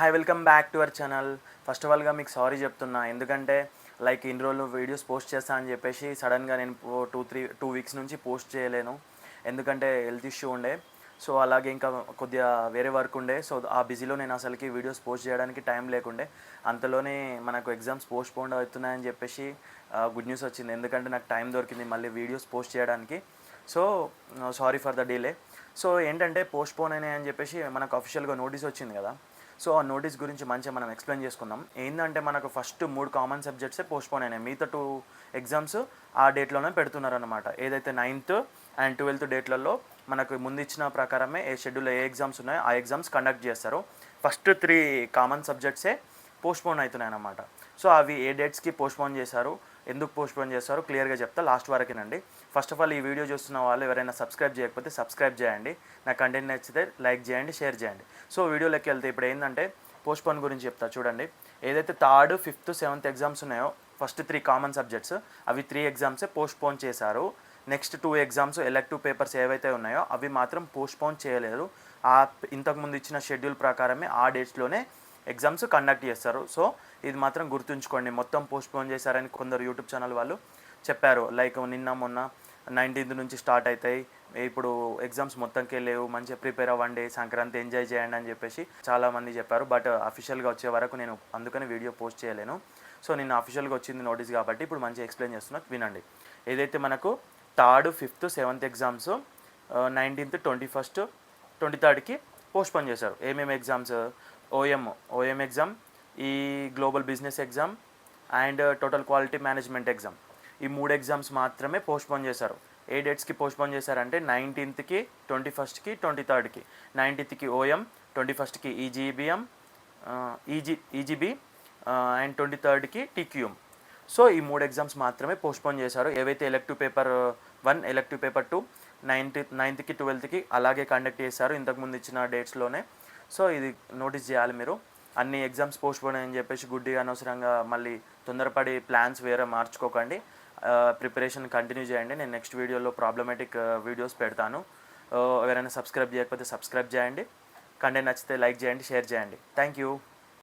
Hi welcome back to our channel. First of ఆల్గా మీకు sorry చెప్తున్నా, ఎందుకంటే లైక్ ఇన్ని రోజులు వీడియోస్ పోస్ట్ చేస్తా అని చెప్పేసి సడన్గా నేను 2 వీక్స్ నుంచి పోస్ట్ చేయలేను, ఎందుకంటే హెల్త్ ఇష్యూ ఉండే. సో అలాగే ఇంకా కొద్దిగా వేరే వర్క్ ఉండే. సో ఆ బిజీలో నేను అసలుకి వీడియోస్ పోస్ట్ చేయడానికి టైం లేకుండే. అంతలోనే మనకు ఎగ్జామ్స్ పోస్ట్ పోన్ అవుతున్నాయని చెప్పేసి గుడ్ న్యూస్ వచ్చింది, ఎందుకంటే నాకు టైం దొరికింది మళ్ళీ వీడియోస్ పోస్ట్ చేయడానికి. So sorry for the delay. So ఏంటంటే పోస్ట్ పోన్ అయినాయి అని చెప్పేసి మనకు అఫీషియల్గా నోటీస్ వచ్చింది కదా. సో ఆ నోటీస్ గురించి మంచిగా మనం ఎక్స్ప్లెయిన్ చేసుకుందాం. ఏంటంటే మనకు ఫస్ట్ 3 కామన్ సబ్జెక్ట్సే పోస్ట్పోన్ అయినాయి, మిగతా 2 ఎగ్జామ్స్ ఆ డేట్లోనే పెడుతున్నారనమాట. ఏదైతే 9th అండ్ 12th డేట్లలో మనకు ముందు ఇచ్చిన ప్రకారమే షెడ్యూల్లో ఏ ఎగ్జామ్స్ ఉన్నాయో ఆ ఎగ్జామ్స్ కండక్ట్ చేస్తారు. ఫస్ట్ 3 కామన్ సబ్జెక్ట్సే పోస్ట్పోన్ అవుతున్నాయి అన్నమాట. సో అవి ఏ డేట్స్కి పోస్ట్పోన్ చేశారు, ఎందుకు పోస్ట్పోన్ చేస్తారో క్లియర్గా చెప్తా, లాస్ట్ వరకేనండి. ఫస్ట్ ఆఫ్ ఆల్ ఈ వీడియో చూస్తున్న వాళ్ళు ఎవరైనా సబ్స్క్రైబ్ చేయకపోతే సబ్స్క్రైబ్ చేయండి, నా కంటెంట్ నచ్చితే లైక్ చేయండి, షేర్ చేయండి. సో వీడియోలోకి వెళ్తే ఇప్పుడు ఏంటంటే పోస్ట్పోన్ గురించి చెప్తా చూడండి. ఏదైతే 3rd, 5th, 7th ఎగ్జామ్స్ ఉన్నాయో ఫస్ట్ 3 కామన్ సబ్జెక్ట్స్, అవి 3 ఎగ్జామ్సే పోస్ట్పోన్ చేశారు. నెక్స్ట్ 2 ఎగ్జామ్స్ ఎలెక్టివ్ పేపర్స్ ఏవైతే ఉన్నాయో అవి మాత్రం పోస్ట్పోన్ చేయలేదు. ఆ ఇంతకుముందు ఇచ్చిన షెడ్యూల్ ప్రకారమే ఆ డేట్స్లోనే ఎగ్జామ్స్ కండక్ట్ చేస్తారు. సో ఇది మాత్రం గుర్తుంచుకోండి. మొత్తం పోస్ట్పోన్ చేశారని కొందరు యూట్యూబ్ ఛానల్ వాళ్ళు చెప్పారు, లైక్ నిన్న మొన్న 19th నుంచి స్టార్ట్ అవుతాయి, ఇప్పుడు ఎగ్జామ్స్ మొత్తంకే లేవు, మంచిగా ప్రిపేర్ అవ్వండి, సంక్రాంతి ఎంజాయ్ చేయండి అని చెప్పేసి చాలామంది చెప్పారు. బట్ అఫీషియల్గా వచ్చే వరకు నేను అందుకని వీడియో పోస్ట్ చేయలేను. సో నిన్న అఫీషియల్గా వచ్చింది నోటీస్ కాబట్టి ఇప్పుడు మంచిగా ఎక్స్ప్లెయిన్ చేస్తున్నా, వినండి. ఏదైతే మనకు 3rd, 5th, 7th exams 19th, 21st, 23rdకి postpone చేశారు. ఏమేమి ఎగ్జామ్స్? ఓఎం ఎగ్జామ్, ఈ global business exam and total quality management exam, ఈ 3 ఎగ్జామ్స్ మాత్రమే పోస్ట్పోన్ చేశారు. ఏ డేట్స్కి పోస్ట్పోన్ చేశారంటే 19th, 21st, 23rdకి. 19th OM, 21st EGBM, EGB and 23rdకి టీక్యూఎం. సో ఈ 3 ఎగ్జామ్స్ మాత్రమే పోస్ట్పోన్ చేశారు. ఏవైతే elective paper 1, elective paper 2 9th, 12th అలాగే కండక్ట్ చేశారు ఇంతకుముందు ఇచ్చిన డేట్స్లోనే. సో ఇది నోటీస్ చేయాలి మీరు. అన్ని ఎగ్జామ్స్ పోస్ట్పోన్ అని చెప్పేసి గుడ్డిగా అనవసరంగా మళ్ళీ తొందరపడి ప్లాన్స్ వేరే మార్చుకోకండి. ప్రిపరేషన్ కంటిన్యూ చేయండి. నేను నెక్స్ట్ వీడియోలో ప్రాబ్లమాటిక్ వీడియోస్ పెడతాను. ఎవరైనా సబ్స్క్రైబ్ చేయకపోతే సబ్స్క్రైబ్ చేయండి, కంటెంట్ నచ్చితే లైక్ చేయండి, షేర్ చేయండి. Thank you.